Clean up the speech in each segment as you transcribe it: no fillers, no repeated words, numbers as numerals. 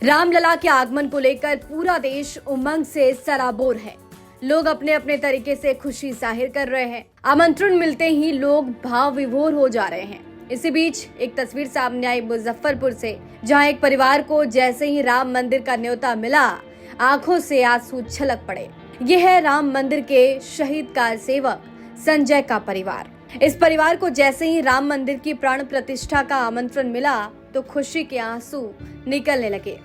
रामलला के आगमन को लेकर पूरा देश उमंग से सराबोर है। लोग अपने अपने तरीके से खुशी जाहिर कर रहे हैं। आमंत्रण मिलते ही लोग भाव विभोर हो जा रहे हैं। इसी बीच एक तस्वीर सामने आई मुजफ्फरपुर से, जहां एक परिवार को जैसे ही राम मंदिर का न्योता मिला, आंखों से आंसू छलक पड़े। यह है राम मंदिर के शहीद कार सेवक संजय का परिवार। इस परिवार को जैसे ही राम मंदिर की प्राण प्रतिष्ठा का आमंत्रण मिला तो खुशी के आंसू निकलने लगे।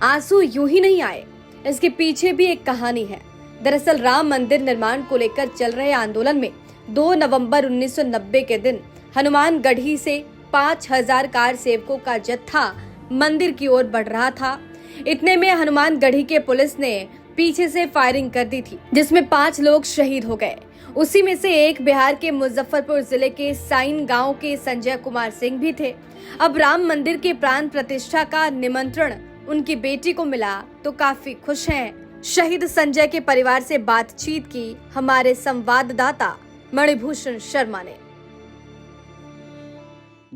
आंसू यूं ही नहीं आए, इसके पीछे भी एक कहानी है। दरअसल राम मंदिर निर्माण को लेकर चल रहे आंदोलन में 2 नवंबर 1990 के दिन हनुमानगढ़ी से 5000 कार सेवकों का जत्था मंदिर की ओर बढ़ रहा था। इतने में हनुमानगढ़ी के पुलिस ने पीछे से फायरिंग कर दी थी, जिसमें 5 लोग शहीद हो गए। उसी में से एक बिहार के मुजफ्फरपुर जिले के साइन गांव के संजय कुमार सिंह भी थे। अब राम मंदिर के प्राण प्रतिष्ठा का निमंत्रण उनकी बेटी को मिला तो काफी खुश हैं। शहीद संजय के परिवार से बातचीत की हमारे संवाददाता मणिभूषण शर्मा ने।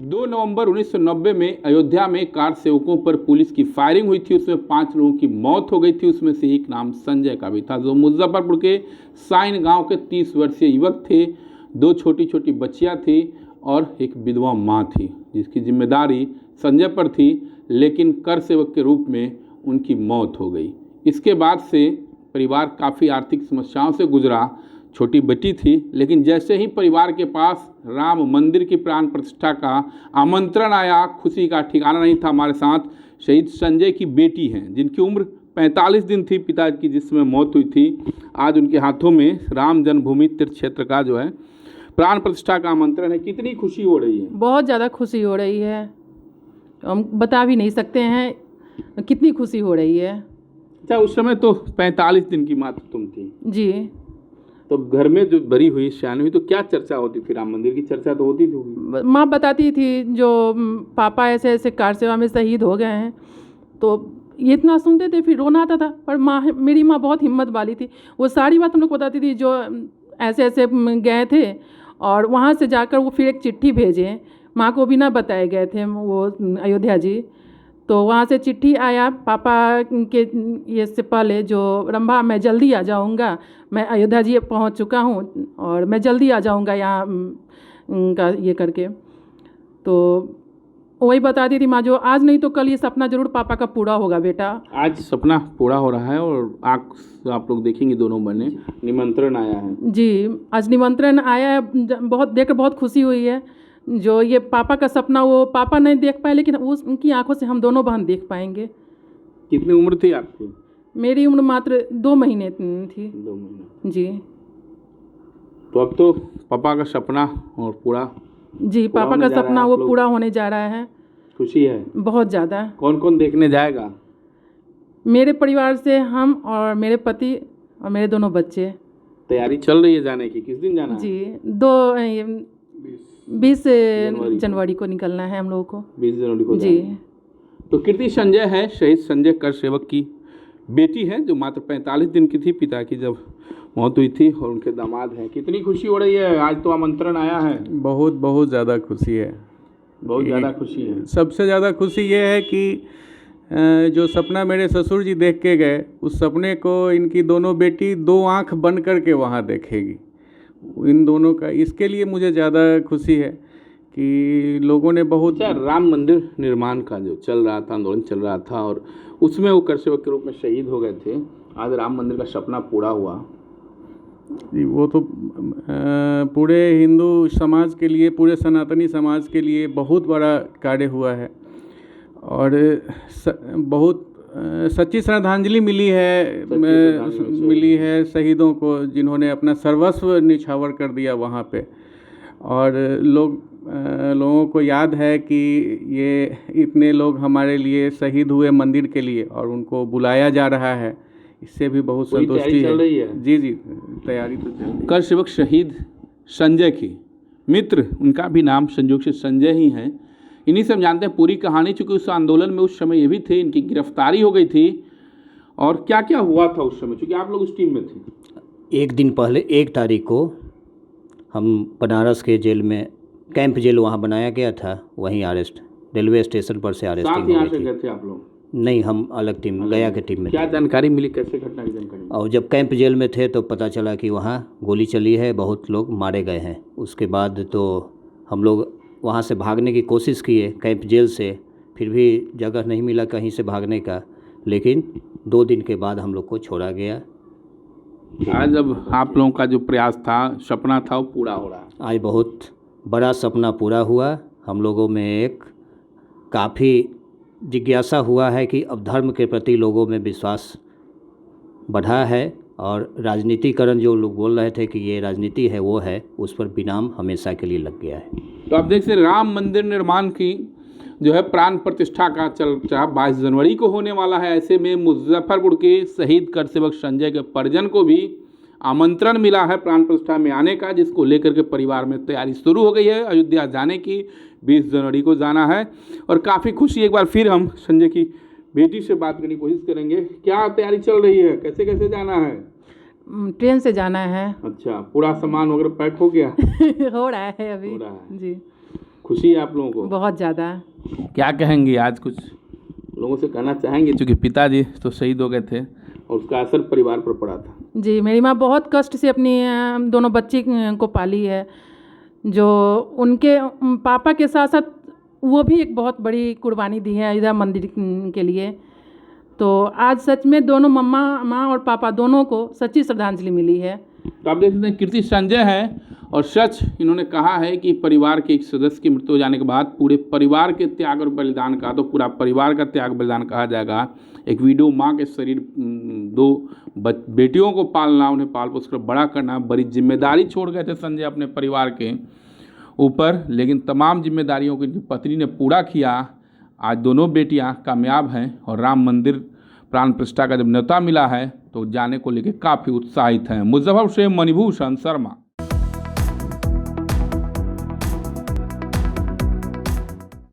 2 नवंबर 1990 में अयोध्या में कार सेवकों पर पुलिस की फायरिंग हुई थी। उसमें 5 लोगों की मौत हो गई थी। उसमें से एक नाम संजय का भी था, जो मुजफ्फरपुर के साइन गांव के 30 वर्षीय युवक थे। 2 छोटी छोटी बच्चियां थी और एक विधवा मां थी, जिसकी जिम्मेदारी संजय पर थी, लेकिन कर सेवक के रूप में उनकी मौत हो गई। इसके बाद से परिवार काफ़ी आर्थिक समस्याओं से गुजरा। छोटी बेटी थी, लेकिन जैसे ही परिवार के पास राम मंदिर की प्राण प्रतिष्ठा का आमंत्रण आया, खुशी का ठिकाना नहीं था। हमारे साथ शहीद संजय की बेटी हैं, जिनकी उम्र 45 दिन थी पिता की जिसमें मौत हुई थी। आज उनके हाथों में राम जन्मभूमि तीर्थ क्षेत्र का जो है प्राण प्रतिष्ठा का आमंत्रण है। कितनी खुशी हो रही है? बहुत ज़्यादा खुशी हो रही है, हम बता भी नहीं सकते हैं कितनी खुशी हो रही है। अच्छा, उस समय तो 45 दिन की मात्र तुम थी जी। तो घर में जो बड़ी हुई सियानी हुई तो क्या चर्चा होती थी? राम मंदिर की चर्चा तो होती थी। माँ बताती थी जो पापा ऐसे ऐसे कार सेवा में शहीद हो गए हैं, तो ये इतना सुनते थे, फिर रोना आता था। पर माँ, मेरी माँ बहुत हिम्मत वाली थी, वो सारी बात हम लोग को बताती थी। जो ऐसे ऐसे गए थे और वहाँ से जाकर वो फिर एक चिट्ठी भेजे, माँ को बिना बताए गए थे वो अयोध्या जी। तो वहाँ से चिट्ठी आया पापा के ये से पहले, जो रंभा मैं जल्दी आ जाऊँगा, मैं अयोध्या जी पहुँच चुका हूँ और मैं जल्दी आ जाऊँगा यहाँ का ये करके। तो वही बताती थी माँ, जो आज नहीं तो कल ये सपना जरूर पापा का पूरा होगा बेटा। आज सपना पूरा हो रहा है और आप लोग देखेंगे दोनों बने निमंत्रण आया है। जी, आज निमंत्रण आया है, बहुत देखकर बहुत खुशी हुई है। जो ये पापा का सपना वो पापा नहीं देख पाए, लेकिन उनकी आंखों से हम दोनों बहन देख पाएंगे। कितनी उम्र थी आपकी? मेरी उम्र मात्र 2 महीने थी। 2 महीने जी। तो अब तो पापा का सपना और पूरा जी, पापा का सपना वो पूरा होने जा रहा है। खुशी है बहुत ज़्यादा। कौन कौन देखने जाएगा? मेरे परिवार से हम और मेरे पति और मेरे दोनों बच्चे। तैयारी चल रही है जाने की? किस दिन जाना है? जी, 20 जनवरी को निकलना है हम लोगों को। 20 जनवरी को जी। तो कीर्ति संजय है, शहीद संजय कर सेवक की बेटी है, जो मात्र 45 दिन की थी पिता की जब मौत हुई थी, और उनके दामाद हैं। कितनी खुशी हो रही है? आज तो आमंत्रण आया है। बहुत ज़्यादा खुशी है। बहुत ज़्यादा खुशी है। सबसे ज़्यादा खुशी ये है कि जो सपना मेरे ससुर जी देख के गए, उस सपने को इनकी दोनों बेटी 2 आँख बंद करके वहाँ देखेगी। इन दोनों का, इसके लिए मुझे ज़्यादा खुशी है कि लोगों ने बहुत। राम मंदिर निर्माण का जो चल रहा था, आंदोलन चल रहा था, और उसमें वो कर सेवक के रूप में शहीद हो गए थे। आज राम मंदिर का सपना पूरा हुआ। वो तो पूरे हिंदू समाज के लिए, पूरे सनातनी समाज के लिए बहुत बड़ा कार्य हुआ है, और बहुत सच्ची श्रद्धांजलि मिली है शहीदों को, जिन्होंने अपना सर्वस्व निछावर कर दिया वहाँ पे। और लोगों को याद है कि ये इतने लोग हमारे लिए शहीद हुए मंदिर के लिए, और उनको बुलाया जा रहा है। इससे भी बहुत संतुष्टि है। जी, तैयारी तो चल रही है। कर सेवक शहीद संजय की मित्र, उनका भी नाम संयोग से संजय ही है। इन्हीं से हम जानते हैं पूरी कहानी, चूँकि उस आंदोलन में उस समय ये भी थे, इनकी गिरफ्तारी हो गई थी। और क्या क्या हुआ था उस समय, चूँकि आप लोग उस टीम में थे? एक दिन पहले 1 तारीख को हम बनारस के जेल में, कैंप जेल वहाँ बनाया गया था, वहीं अरेस्ट, रेलवे स्टेशन पर से अरेस्टिंग हो गई थी। गए थे आप लोग? नहीं, हम अलग टीम, गया के टीम में क्या थे। जानकारी मिली, कैसे घटना की जानकारी मिली? और जब कैंप जेल में थे तो पता चला कि वहाँ गोली चली है, बहुत लोग मारे गए हैं। उसके बाद तो हम लोग वहाँ से भागने की कोशिश किए कैंप जेल से, फिर भी जगह नहीं मिला कहीं से भागने का, लेकिन 2 दिन के बाद हम लोग को छोड़ा गया। आज अब आप लोगों का जो प्रयास था, सपना था, वो पूरा हो रहा है। आज बहुत बड़ा सपना पूरा हुआ। हम लोगों में एक काफ़ी जिज्ञासा हुआ है कि अब धर्म के प्रति लोगों में विश्वास बढ़ा है, और राजनीतिकरण जो लोग बोल रहे थे कि ये राजनीति है, वो है, उस पर विराम हमेशा के लिए लग गया है। तो आप देख सकते राम मंदिर निर्माण की जो है प्राण प्रतिष्ठा का चर्चा 22 जनवरी को होने वाला है। ऐसे में मुजफ्फरपुर के शहीद कर सेवक संजय के परिजन को भी आमंत्रण मिला है प्राण प्रतिष्ठा में आने का, जिसको लेकर के परिवार में तैयारी शुरू हो गई है अयोध्या जाने की। 20 जनवरी को जाना है और काफ़ी खुशी। एक बार फिर हम संजय की बेटी से बात करने की कोशिश करेंगे। क्या तैयारी चल रही है, कैसे कैसे जाना है? ट्रेन से जाना है। अच्छा, पूरा सामान वगैरह पैक हो गया? हो रहा है अभी। हो रहा है। जी, खुशी है आप लोगों को? बहुत ज़्यादा। क्या कहेंगे, आज कुछ लोगों से कहना चाहेंगे? क्योंकि पिताजी तो शहीद हो गए थे और उसका असर परिवार पर पड़ा था। जी, मेरी माँ बहुत कष्ट से अपनी दोनों बच्ची को पाली है, जो उनके पापा के साथ साथ वो भी एक बहुत बड़ी कुर्बानी दी है अयोध्या मंदिर के लिए। तो आज सच में दोनों माँ और पापा दोनों को सच्ची श्रद्धांजलि मिली है। तो आप देख सकते हैं कीर्ति संजय है, और सच इन्होंने कहा है कि परिवार के एक सदस्य की मृत्यु हो जाने के बाद पूरे परिवार के त्याग और बलिदान का, तो पूरा परिवार का त्याग बलिदान कहा जाएगा। एक विडो माँ के शरीर, 2 बेटियों को पालना, उन्हें पाल पोस कर बड़ा करना, बड़ी जिम्मेदारी छोड़ गए थे संजय अपने परिवार के ऊपर, लेकिन तमाम जिम्मेदारियों को इनकी पत्नी ने पूरा किया। आज दोनों बेटियां कामयाब हैं और राम मंदिर प्राण प्रतिष्ठा का जब न्योता मिला है तो जाने को लेकर काफ़ी उत्साहित हैं। मुजफ्फरपुर से मणिभूषण शर्मा।